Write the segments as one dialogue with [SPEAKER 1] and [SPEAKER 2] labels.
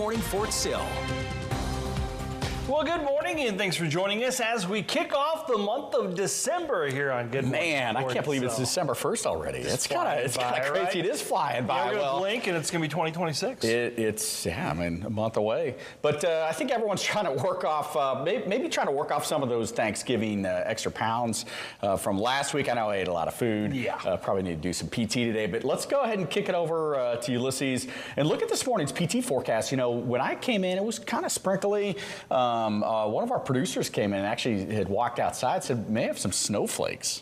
[SPEAKER 1] Morning Fort Sill.
[SPEAKER 2] Well, good morning, and thanks for joining us as we kick off the month of December here on Good Morning.
[SPEAKER 3] Man, I can't believe it's December 1st already. It's kind of crazy. Right? It is flying by.
[SPEAKER 2] We're going to blink, and it's going to be 2026.
[SPEAKER 3] It's a month away. But I think everyone's trying to work off, maybe trying to work off some of those Thanksgiving extra pounds from last week. I know I ate a lot of food.
[SPEAKER 2] Yeah.
[SPEAKER 3] Probably need to do some PT today. But let's go ahead and kick it over to Ulysses and look at this morning's PT forecast. You know, when I came in, it was kind of sprinkly. One of our producers came in and actually had walked outside, said may have some snowflakes.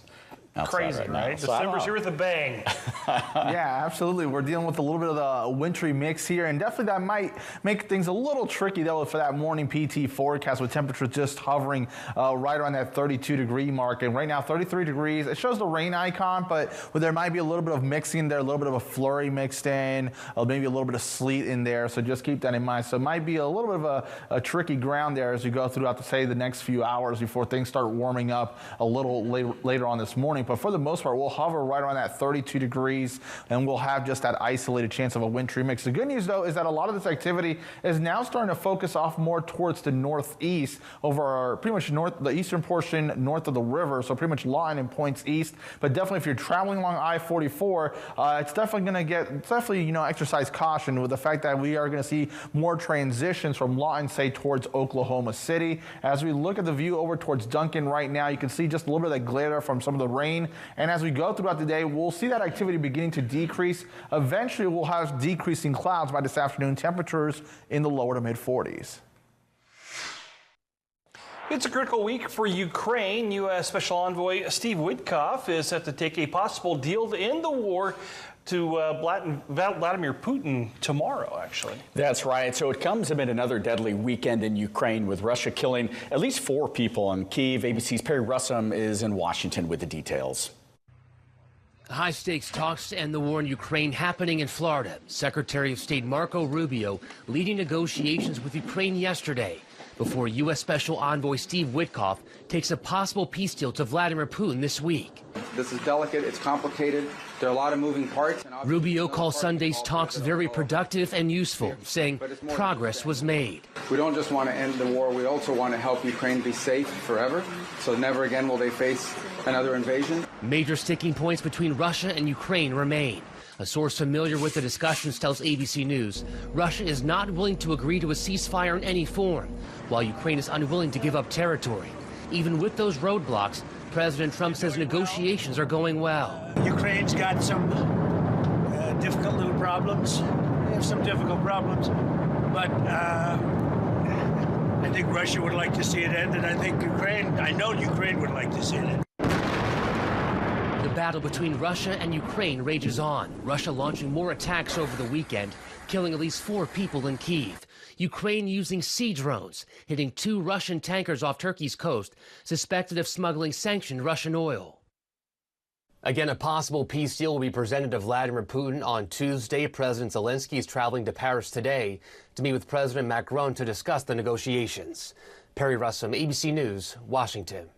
[SPEAKER 2] Crazy, right?
[SPEAKER 3] So
[SPEAKER 2] December's here with a bang.
[SPEAKER 4] Yeah, absolutely. We're dealing with a little bit of the wintry mix here, and definitely that might make things a little tricky, though, for that morning PT forecast with temperatures just hovering right around that 32-degree mark. And right now, 33 degrees. It shows the rain icon, but there might be a little bit of mixing there, a little bit of a flurry mixed in, maybe a little bit of sleet in there. So just keep that in mind. So it might be a little bit of a tricky ground there as you go throughout, the next few hours before things start warming up a little later on this morning. But for the most part, we'll hover right around that 32 degrees, and we'll have just that isolated chance of a wintry mix. The good news, though, is that a lot of this activity is now starting to focus off more towards the northeast, over pretty much the eastern portion north of the river, so pretty much Lawton and points east. But definitely, if you're traveling along I-44, it's definitely going to exercise caution with the fact that we are going to see more transitions from Lawton, say, towards Oklahoma City. As we look at the view over towards Duncan right now, you can see just a little bit of that glitter from some of the rain. And as we go throughout the day, we'll see that activity beginning to decrease. Eventually, we'll have decreasing clouds by this afternoon, temperatures in the lower to mid 40s.
[SPEAKER 2] It's a critical week for Ukraine. U.S. Special Envoy Steve Witkoff is set to take a possible deal to end the war to Vladimir Putin tomorrow, actually.
[SPEAKER 3] That's right. So it comes amid another deadly weekend in Ukraine with Russia killing at least 4 people in Kyiv. ABC's Perry Russum is in Washington with the details.
[SPEAKER 5] High-stakes talks to end the war in Ukraine happening in Florida. Secretary of State Marco Rubio leading negotiations with Ukraine yesterday before U.S. Special Envoy Steve Witkoff takes a possible peace deal to Vladimir Putin this week.
[SPEAKER 6] This is delicate, it's complicated, there are a lot of moving parts.
[SPEAKER 5] Rubio calls Sunday's talks very productive and useful, saying progress was made.
[SPEAKER 6] We don't just want to end the war, we also want to help Ukraine be safe forever, so never again will they face another invasion.
[SPEAKER 5] Major sticking points between Russia and Ukraine remain. A source familiar with the discussions tells ABC News Russia is not willing to agree to a ceasefire in any form, while Ukraine is unwilling to give up territory. Even with those roadblocks, President Trump says negotiations are going well.
[SPEAKER 7] Ukraine's got some difficult little problems. They have some difficult problems. But I think Russia would like to see it end, and I know Ukraine would like to see it end.
[SPEAKER 5] The battle between Russia and Ukraine rages on. Russia launching more attacks over the weekend, killing at least 4 people in Kyiv. Ukraine using sea drones, hitting 2 Russian tankers off Turkey's coast, suspected of smuggling sanctioned Russian oil. Again, a possible peace deal will be presented to Vladimir Putin on Tuesday. President Zelensky is traveling to Paris today to meet with President Macron to discuss the negotiations. Perry Russum, ABC News, Washington.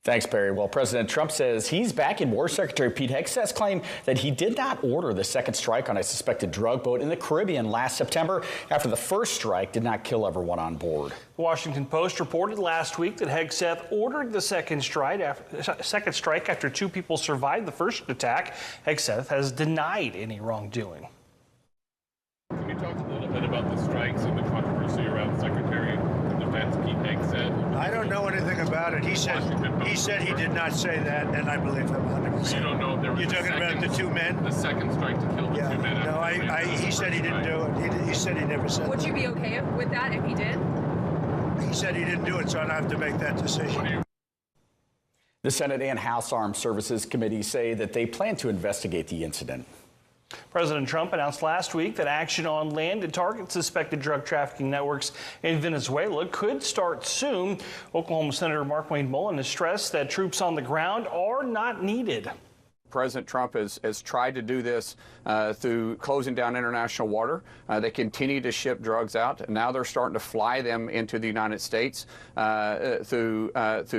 [SPEAKER 3] Thanks, Barry. Well, President Trump says he's backing War Secretary Pete Hegseth's claim that he did not order the second strike on a suspected drug boat in the Caribbean last September after the first strike did not kill everyone on board.
[SPEAKER 2] The Washington Post reported last week that Hegseth ordered the second strike after 2 people survived the first attack. Hegseth has denied any wrongdoing.
[SPEAKER 8] Can you talk a little bit about the strikes and the controversy around Secretary of Defense Pete Hegseth?
[SPEAKER 7] I don't know anything about it. He said he did not say that, and I believe him 100%.
[SPEAKER 8] So you don't know if there was
[SPEAKER 7] You're talking about the 2 men?
[SPEAKER 8] The second strike to kill the 2 men.
[SPEAKER 7] No, he said he didn't do it. He said he never said
[SPEAKER 9] Would
[SPEAKER 7] that.
[SPEAKER 9] you be okay with that if he did?
[SPEAKER 7] He said he didn't do it, so I'd have to make that decision.
[SPEAKER 3] The Senate and House Armed Services Committees say that they plan to investigate the incident.
[SPEAKER 2] President Trump announced last week that action on land to target suspected drug trafficking networks in Venezuela could start soon. Oklahoma Senator Markwayne Mullin has stressed that troops on the ground are not needed.
[SPEAKER 10] President Trump has tried to do this through closing down international water. They continue to ship drugs out, and now they're starting to fly them into the United States through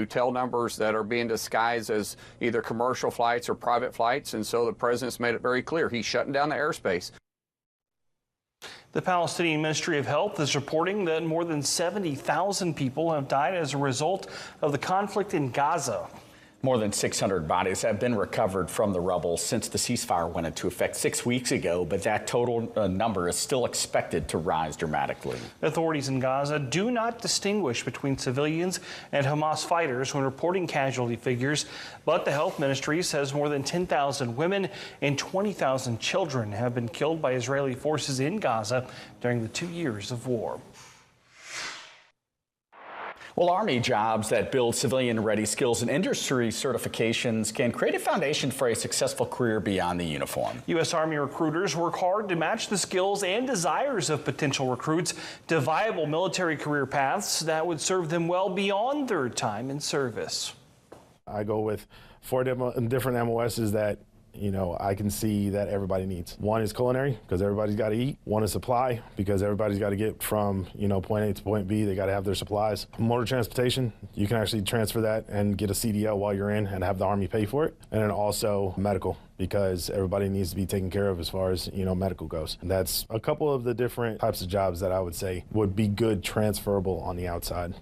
[SPEAKER 10] tail numbers that are being disguised as either commercial flights or private flights. And so the president's made it very clear he's shutting down the airspace.
[SPEAKER 2] The Palestinian Ministry of Health is reporting that more than 70,000 people have died as a result of the conflict in Gaza.
[SPEAKER 3] More than 600 bodies have been recovered from the rubble since the ceasefire went into effect 6 weeks ago, but that total number is still expected to rise dramatically.
[SPEAKER 2] Authorities in Gaza do not distinguish between civilians and Hamas fighters when reporting casualty figures, but the health ministry says more than 10,000 women and 20,000 children have been killed by Israeli forces in Gaza during the 2 years of war.
[SPEAKER 3] Well, Army jobs that build civilian-ready skills and industry certifications can create a foundation for a successful career beyond the uniform.
[SPEAKER 2] U.S. Army recruiters work hard to match the skills and desires of potential recruits to viable military career paths that would serve them well beyond their time in service.
[SPEAKER 1] I go with 4 different MOSs that I can see that everybody needs. One is culinary, because everybody's got to eat. One is supply, because everybody's got to get from, point A to point B. They got to have their supplies. Motor transportation, you can actually transfer that and get a CDL while you're in and have the Army pay for it. And then also medical, because everybody needs to be taken care of as far as, medical goes. And that's a couple of the different types of jobs that I would say would be good transferable on the outside.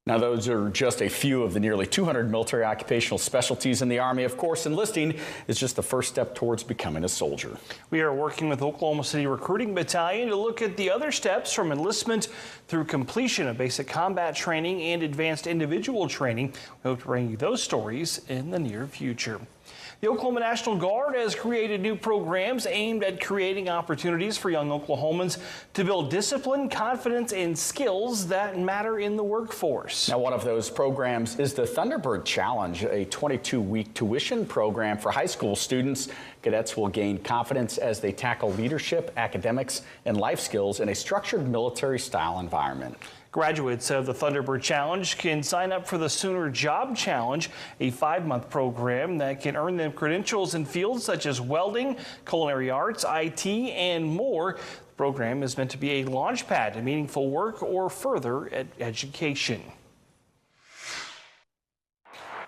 [SPEAKER 3] Now, those are just a few of the nearly 200 military occupational specialties in the Army. Of course, enlisting is just the first step towards becoming a soldier.
[SPEAKER 2] We are working with Oklahoma City Recruiting Battalion to look at the other steps from enlistment through completion of basic combat training and advanced individual training. We hope to bring you those stories in the near future. The Oklahoma National Guard has created new programs aimed at creating opportunities for young Oklahomans to build discipline, confidence, and skills that matter in the workforce.
[SPEAKER 3] Now, one of those programs is the Thunderbird Challenge, a 22-week tuition program for high school students. Cadets will gain confidence as they tackle leadership, academics, and life skills in a structured military-style environment.
[SPEAKER 2] Graduates of the Thunderbird Challenge can sign up for the Sooner Job Challenge, a 5-month program that can earn them credentials in fields such as welding, culinary arts, IT, and more. The program is meant to be a launch pad to meaningful work or further education.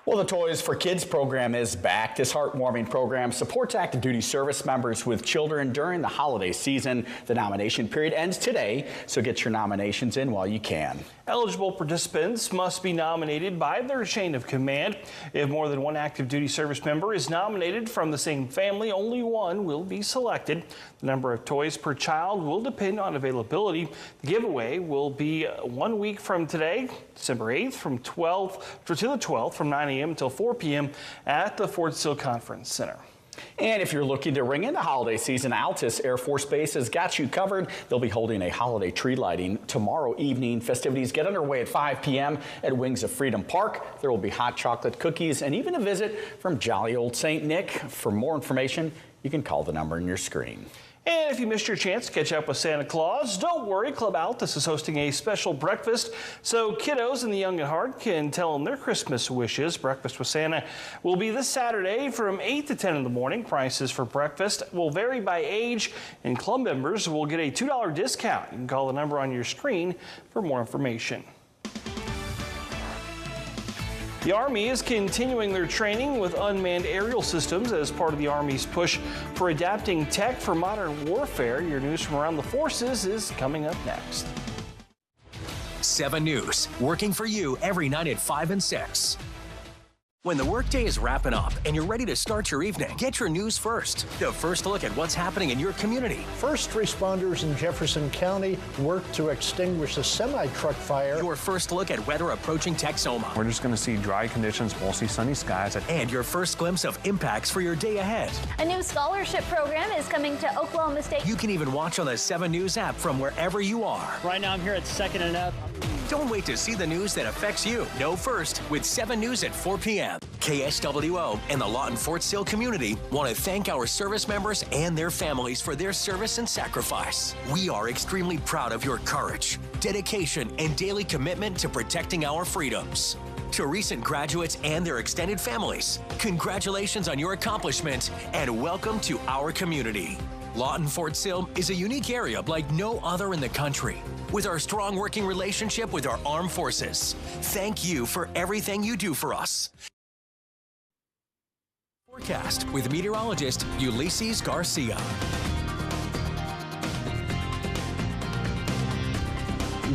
[SPEAKER 3] Well, the Toys for Kids program is back. This heartwarming program supports active duty service members with children during the holiday season. The nomination period ends today, so get your nominations in while you can.
[SPEAKER 2] Eligible participants must be nominated by their chain of command. If more than one active duty service member is nominated from the same family, only one will be selected. The number of toys per child will depend on availability. The giveaway will be 1 week from today, December 8th, from the 12th, from 9 a.m. until 4 p.m. at the Fort Sill Conference Center.
[SPEAKER 3] And if you're looking to ring in the holiday season, Altus Air Force Base has got you covered. They'll be holding a holiday tree lighting tomorrow evening. Festivities get underway at 5 p.m. at Wings of Freedom Park. There will be hot chocolate cookies and even a visit from jolly old St. Nick. For more information, you can call the number on your screen.
[SPEAKER 2] And if you missed your chance to catch up with Santa Claus, don't worry, Club Altus is hosting a special breakfast so kiddos and the young at heart can tell them their Christmas wishes. Breakfast with Santa will be this Saturday from 8 to 10 in the morning. Prices for breakfast will vary by age, and club members will get a $2 discount. You can call the number on your screen for more information. The Army is continuing their training with unmanned aerial systems as part of the Army's push for adapting tech for modern warfare. Your news from around the forces is coming up next.
[SPEAKER 11] 7 News, working for you every night at 5 and 6. When the workday is wrapping up and you're ready to start your evening, get your news first. The first look at what's happening in your community.
[SPEAKER 12] First responders in Jefferson County worked to extinguish a semi-truck fire.
[SPEAKER 11] Your first look at weather approaching Texoma.
[SPEAKER 13] We're just going to see dry conditions, mostly sunny skies.
[SPEAKER 11] And your first glimpse of impacts for your day ahead.
[SPEAKER 14] A new scholarship program is coming to Oklahoma State.
[SPEAKER 11] You can even watch on the 7 News app from wherever you are.
[SPEAKER 15] Right now I'm here at 2nd and F.
[SPEAKER 11] Don't wait to see the news that affects you. Know first with 7 News at 4 p.m. KSWO and the Lawton Fort Sill community want to thank our service members and their families for their service and sacrifice. We are extremely proud of your courage, dedication, and daily commitment to protecting our freedoms. To recent graduates and their extended families, congratulations on your accomplishment and welcome to our community. Lawton Fort Sill is a unique area like no other in the country. With our strong working relationship with our armed forces, thank you for everything you do for us. Forecast with meteorologist Ulysses Garcia.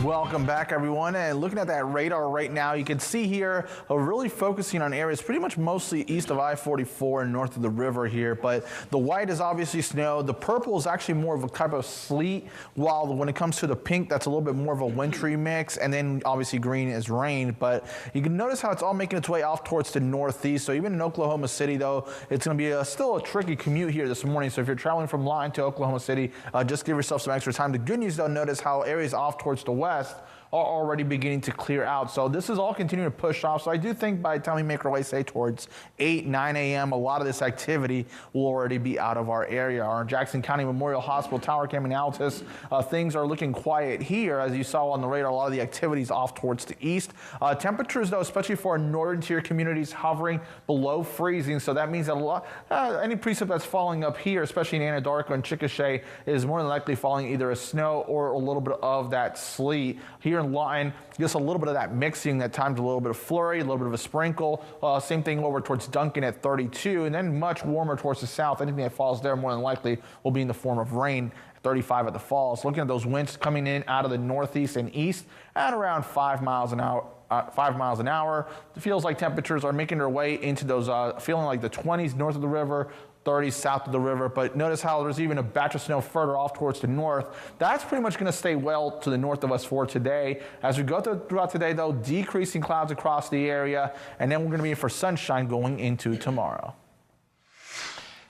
[SPEAKER 4] Welcome back, everyone. And looking at that radar right now, you can see here really focusing on areas pretty much mostly east of I-44 and north of the river here. But the white is obviously snow. The purple is actually more of a type of sleet, while when it comes to the pink, that's a little bit more of a wintry mix. And then obviously green is rain. But you can notice how it's all making its way off towards the northeast. So even in Oklahoma City, though, it's going to be still a tricky commute here this morning. So if you're traveling from Lyon to Oklahoma City, just give yourself some extra time. The good news, though, notice how areas off towards the west are already beginning to clear out. So this is all continuing to push off. So I do think by the time we make our way, say, towards 8, 9 a.m., a lot of this activity will already be out of our area. Our Jackson County Memorial Hospital Tower Cam analysis, things are looking quiet here. As you saw on the radar, a lot of the activities off towards the east. Temperatures, though, especially for our northern tier communities, hovering below freezing. So that means that a lot, any precip that's falling up here, especially in Anadarko and Chickasha, is more than likely falling either as snow or a little bit of that sleet. Here in Lyon, just a little bit of that mixing, at times a little bit of flurry, a little bit of a sprinkle. Same thing over towards Duncan at 32, and then much warmer towards the south. Anything that falls there more than likely will be in the form of rain. 35 at the falls. Looking at those winds coming in out of the northeast and east at around 5 miles an hour. 5 miles an hour. It feels like temperatures are making their way into those, feeling like the 20s north of the river, 30s south of the river. But notice how there's even a batch of snow further off towards the north. That's pretty much going to stay well to the north of us for today. As we go throughout today, though, decreasing clouds across the area, and then we're going to be in for sunshine going into tomorrow.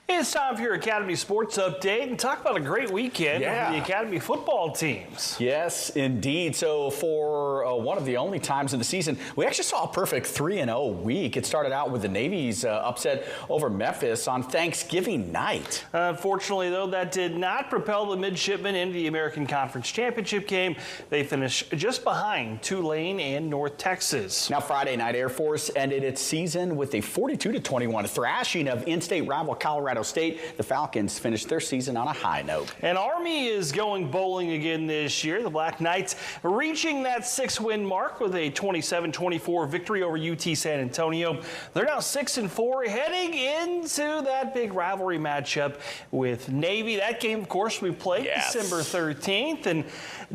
[SPEAKER 2] It's time for your Academy Sports Update and talk about a great weekend for the Academy football teams.
[SPEAKER 3] Yes, indeed. So for one of the only times in the season, we actually saw a perfect 3-0 week. It started out with the Navy's upset over Memphis on Thanksgiving night.
[SPEAKER 2] Unfortunately, though, that did not propel the midshipmen into the American Conference Championship game. They finished just behind Tulane and North Texas.
[SPEAKER 3] Now, Friday night, Air Force ended its season with a 42-21 thrashing of in-state rival Colorado State. The Falcons finished their season on a high note.
[SPEAKER 2] And Army is going bowling again this year. The Black Knights reaching that 6-win mark with a 27-24 victory over UT San Antonio. They're now 6-4, heading into that big rivalry matchup with Navy. That game, of course, we played December 13th. And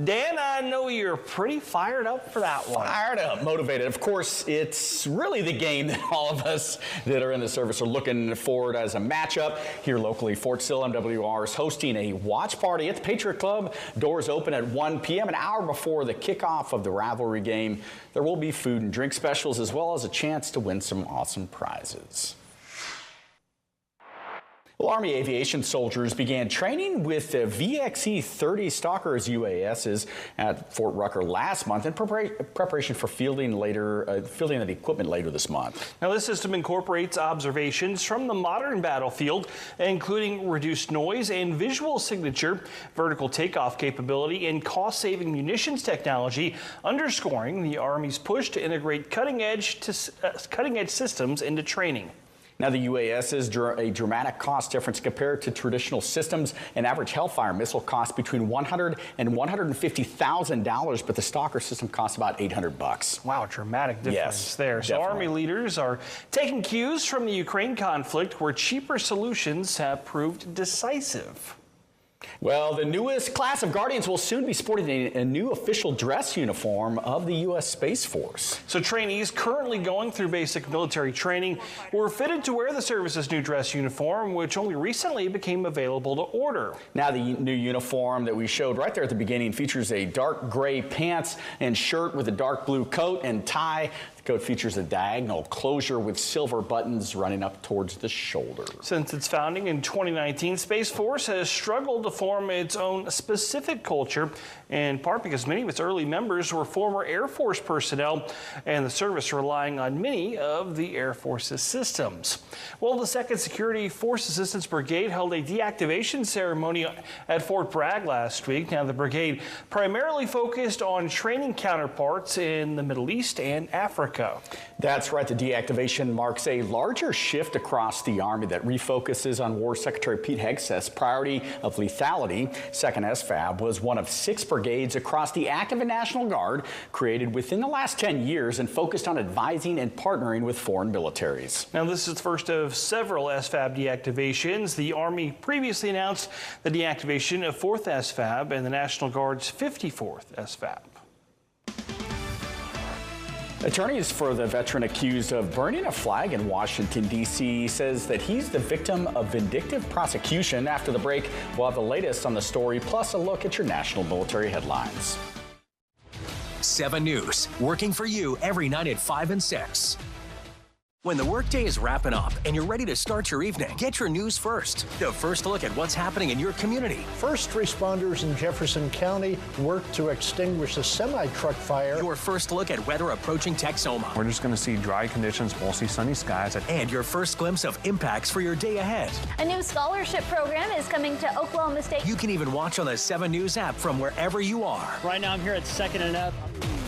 [SPEAKER 2] Dan, I know you're pretty fired up for that one.
[SPEAKER 3] Fired up, motivated. Of course, it's really the game that all of us that are in the service are looking forward as a matchup. Here locally, Fort Sill MWR is hosting a watch party at the Patriot Club. Doors open at 1 p.m., an hour before the kickoff of the rivalry game. There will be food and drink specials as well as a chance to win some awesome prizes. Well, Army aviation soldiers began training with the VXE-30 Stalkers UASs at Fort Rucker last month in preparation for fielding of the equipment later this month.
[SPEAKER 2] Now, this system incorporates observations from the modern battlefield, including reduced noise and visual signature, vertical takeoff capability, and cost-saving munitions technology, underscoring the Army's push to integrate cutting-edge systems into training.
[SPEAKER 3] Now, the UAS is a dramatic cost difference compared to traditional systems. An average Hellfire missile costs between $100,000 and $150,000, but the Stalker system costs about $800.
[SPEAKER 2] Wow, dramatic difference there. So
[SPEAKER 3] definitely.
[SPEAKER 2] Army leaders are taking cues from the Ukraine conflict, where cheaper solutions have proved decisive.
[SPEAKER 3] Well, the newest class of Guardians will soon be sporting a new official dress uniform of the U.S. Space Force.
[SPEAKER 2] So trainees currently going through basic military training were fitted to wear the service's new dress uniform, which only recently became available to order.
[SPEAKER 3] Now, the new uniform that we showed right there at the beginning features a dark gray pants and shirt with a dark blue coat and tie. The coat features a diagonal closure with silver buttons running up towards the shoulder.
[SPEAKER 2] Since its founding in 2019, Space Force has struggled to form its own specific culture, in part because many of its early members were former Air Force personnel, and the service relying on many of the Air Force's systems. Well, the 2nd Security Force Assistance Brigade held a deactivation ceremony at Fort Bragg last week. Now, the brigade primarily focused on training counterparts in the Middle East and Africa.
[SPEAKER 3] That's right. The deactivation marks a larger shift across the Army that refocuses on War Secretary Pete Hegseth's priority of lethality. 2nd SFAB was one of 6 brigades across the active and National Guard created within the last 10 years and focused on advising and partnering with foreign militaries.
[SPEAKER 2] Now, this is the first of several SFAB deactivations. The Army previously announced the deactivation of 4th SFAB and the National Guard's 54th SFAB.
[SPEAKER 3] Attorneys for the veteran accused of burning a flag in Washington, D.C. says that he's the victim of vindictive prosecution. After the break, we'll have the latest on the story, plus a look at your national military headlines.
[SPEAKER 11] 7 News, working for you every night at 5 and 6. When the workday is wrapping up and you're ready to start your evening, get your news first. The first look at what's happening in your community.
[SPEAKER 12] First responders in Jefferson County worked to extinguish a semi-truck fire.
[SPEAKER 11] Your first look at weather approaching Texoma.
[SPEAKER 13] We're just going to see dry conditions, mostly sunny skies.
[SPEAKER 11] And your first glimpse of impacts for your day ahead.
[SPEAKER 14] A new scholarship program is coming to Oklahoma State.
[SPEAKER 11] You can even watch on the 7 News app from wherever you are.
[SPEAKER 15] Right now I'm here at 2nd and Up.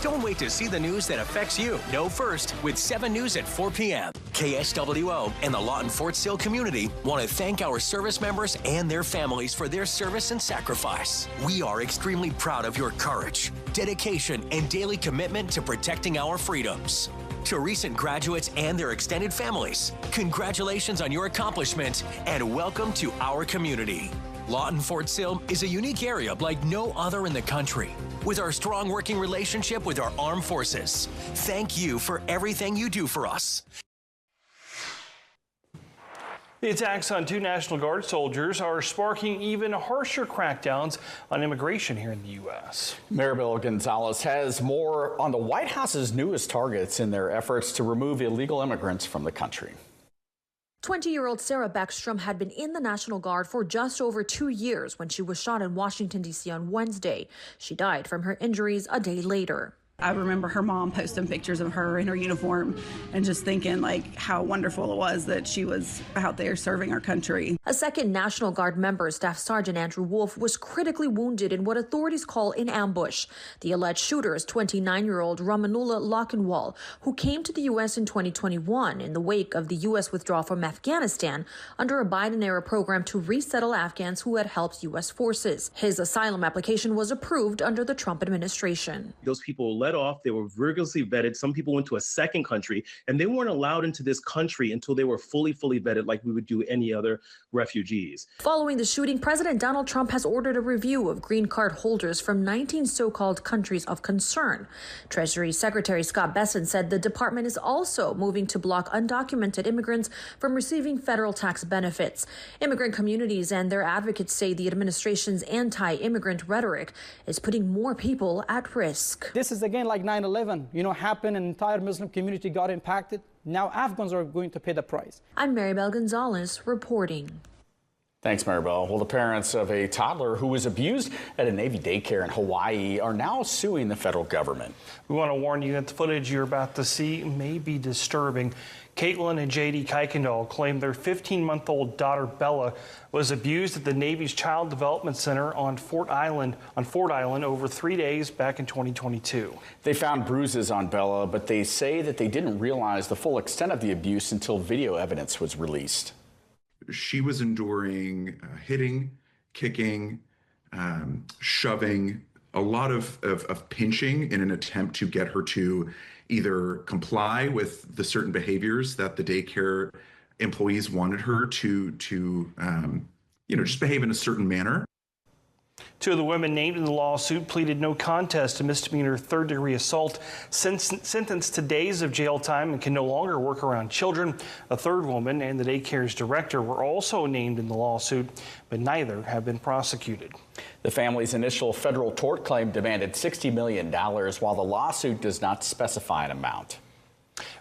[SPEAKER 11] Don't wait to see the news that affects you. Know first with 7 News at 4 p.m. KSWO and the Lawton Fort Sill community want to thank our service members and their families for their service and sacrifice. We are extremely proud of your courage, dedication, and daily commitment to protecting our freedoms. To recent graduates and their extended families, congratulations on your accomplishment and welcome to our community. Lawton Fort Sill is a unique area like no other in the country. With our strong working relationship with our armed forces, thank you for everything you do for us.
[SPEAKER 2] The attacks on 2 National Guard soldiers are sparking even harsher crackdowns on immigration here in the U.S.
[SPEAKER 3] Maribel Gonzalez has more on the White House's newest targets in their efforts to remove illegal immigrants from the country.
[SPEAKER 16] 20-year-old Sarah Beckstrom had been in the National Guard for just over 2 years when she was shot in Washington, D.C. on Wednesday. She died from her injuries a day later.
[SPEAKER 17] I remember her mom posting pictures of her in her uniform and just thinking like how wonderful it was that she was out there serving our country.
[SPEAKER 16] A second National Guard member, Staff Sergeant Andrew Wolf, was critically wounded in what authorities call an ambush. The alleged shooter is 29-year-old Ramanullah Lochinwall, who came to the U.S. in 2021 in the wake of the U.S. withdrawal from Afghanistan under a Biden-era program to resettle Afghans who had helped U.S. forces. His asylum application was approved under the Trump administration.
[SPEAKER 18] Those people let off, they were rigorously vetted. Some people went to a second country and they weren't allowed into this country until they were fully vetted like we would do any other refugees.
[SPEAKER 16] Following the shooting, President Donald Trump has ordered a review of green card holders from 19 so-called countries of concern. Treasury Secretary Scott Bessent said the department is also moving to block undocumented immigrants from receiving federal tax benefits. Immigrant communities and their advocates say the administration's anti-immigrant rhetoric is putting more people at risk.
[SPEAKER 19] This is again like 9/11, happened, an entire Muslim community got impacted. Now Afghans are going to pay the price.
[SPEAKER 16] I'm Maribel Gonzalez reporting.
[SPEAKER 3] Thanks, Maribel. Well, the parents of a toddler who was abused at a Navy daycare in Hawaii are now suing the federal government.
[SPEAKER 2] We want to warn you that the footage you're about to see may be disturbing. Caitlin and J.D. Kuykendall claim their 15-month-old daughter Bella was abused at the Navy's Child Development Center on Fort Island over 3 days back in 2022.
[SPEAKER 3] They found bruises on Bella, but they say that they didn't realize the full extent of the abuse until video evidence was released.
[SPEAKER 20] She was enduring hitting, kicking, shoving, a lot of pinching in an attempt to get her to either comply with the certain behaviors that the daycare employees wanted her to just behave in a certain manner.
[SPEAKER 2] 2 of the women named in the lawsuit pleaded no contest to misdemeanor third-degree assault, sentenced to days of jail time and can no longer work around children. A third woman and the daycare's director were also named in the lawsuit, but neither have been prosecuted.
[SPEAKER 3] The family's initial federal tort claim demanded $60 million, while the lawsuit does not specify an amount.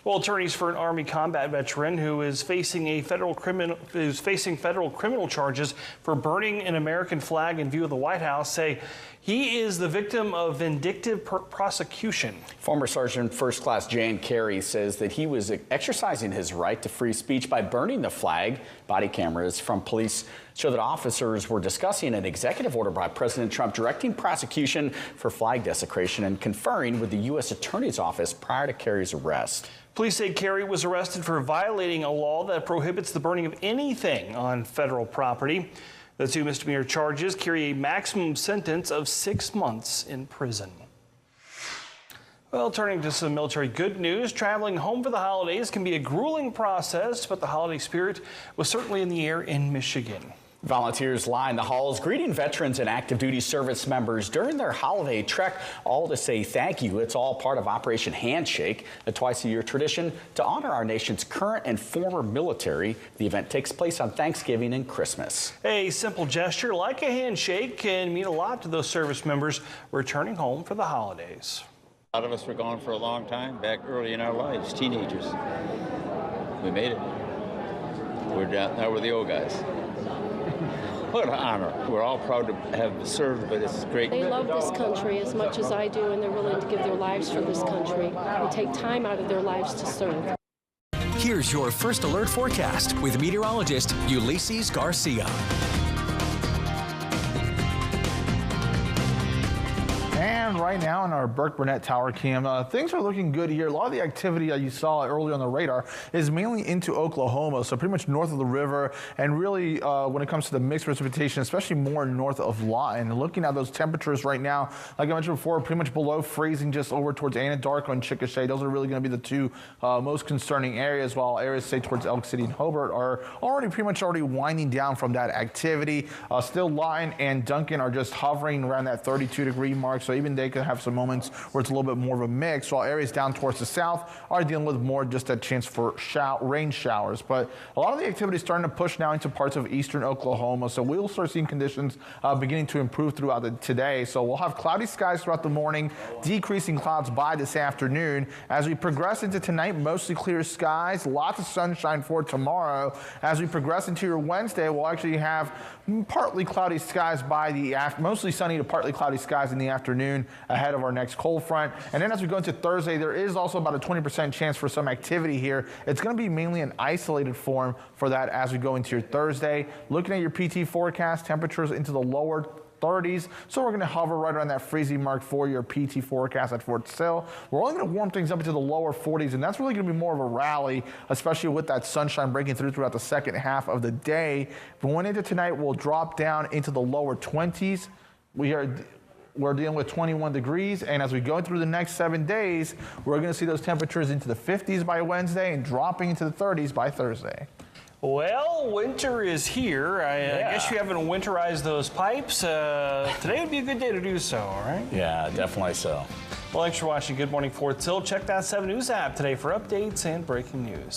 [SPEAKER 2] Well, attorneys for an Army combat veteran who is facing federal criminal charges for burning an American flag in view of the White House say he is the victim of vindictive prosecution.
[SPEAKER 3] Former Sergeant First Class Jan Carey says that he was exercising his right to free speech by burning the flag. Body cameras from police show that officers were discussing an executive order by President Trump directing prosecution for flag desecration and conferring with the U.S. Attorney's Office prior to Carey's arrest.
[SPEAKER 2] Police say Carey was arrested for violating a law that prohibits the burning of anything on federal property. The 2 misdemeanor charges carry a maximum sentence of 6 months in prison. Well, turning to some military good news, traveling home for the holidays can be a grueling process, but the holiday spirit was certainly in the air in Michigan.
[SPEAKER 3] Volunteers line the halls greeting veterans and active duty service members during their holiday trek, all to say thank you. It's all part of Operation Handshake, a twice-a-year tradition to honor our nation's current and former military. The event takes place on Thanksgiving and Christmas.
[SPEAKER 2] A simple gesture like a handshake can mean a lot to those service members returning home for the holidays.
[SPEAKER 21] A lot of us were gone for a long time, back early in our lives, teenagers. We made it. Now we're the old guys. What an honor. We're all proud to have served, but it's great.
[SPEAKER 22] They love this country as much as I do, and they're willing to give their lives for this country and take time out of their lives to serve.
[SPEAKER 11] Here's your First Alert forecast with meteorologist Ulysses Garcia.
[SPEAKER 4] And right now in our Burke-Burnett Tower cam, things are looking good here. A lot of the activity that you saw earlier on the radar is mainly into Oklahoma, so pretty much north of the river, and really when it comes to the mixed precipitation, especially more north of Lawton. Looking at those temperatures right now, like I mentioned before, pretty much below freezing just over towards Anadarko and Chickasha. Those are really going to be the two most concerning areas, while areas, say, towards Elk City and Hobart are pretty much winding down from that activity. Still Lawton and Duncan are just hovering around that 32-degree mark, so even they could have some moments where it's a little bit more of a mix, while areas down towards the south are dealing with more just a chance for rain showers. But a lot of the activity is starting to push now into parts of eastern Oklahoma, so we'll start seeing conditions beginning to improve throughout today. So we'll have cloudy skies throughout the morning, decreasing clouds by this afternoon. As we progress into tonight, mostly clear skies, lots of sunshine for tomorrow. As we progress into your Wednesday, we'll actually have partly cloudy skies mostly sunny to partly cloudy skies in the afternoon ahead of our next cold front. And then as we go into Thursday, there is also about a 20% chance for some activity here. It's going to be mainly an isolated form for that as we go into your Thursday. Looking at your PT forecast, temperatures into the lower 30s, so we're going to hover right around that freezing mark for your PT forecast at Fort Sill. We're only going to warm things up into the lower 40s, and that's really going to be more of a rally, especially with that sunshine breaking throughout the second half of the day. Going into tonight, we'll drop down into the lower 20s. We're dealing with 21 degrees, and as we go through the next 7 days, we're going to see those temperatures into the 50s by Wednesday and dropping into the 30s by Thursday.
[SPEAKER 2] Well, winter is here. I guess you haven't winterized those pipes. Today would be a good day to do so, all right?
[SPEAKER 3] Yeah, definitely so.
[SPEAKER 2] Well, thanks for watching Good Morning Fort Sill. Check that 7 News app today for updates and breaking news.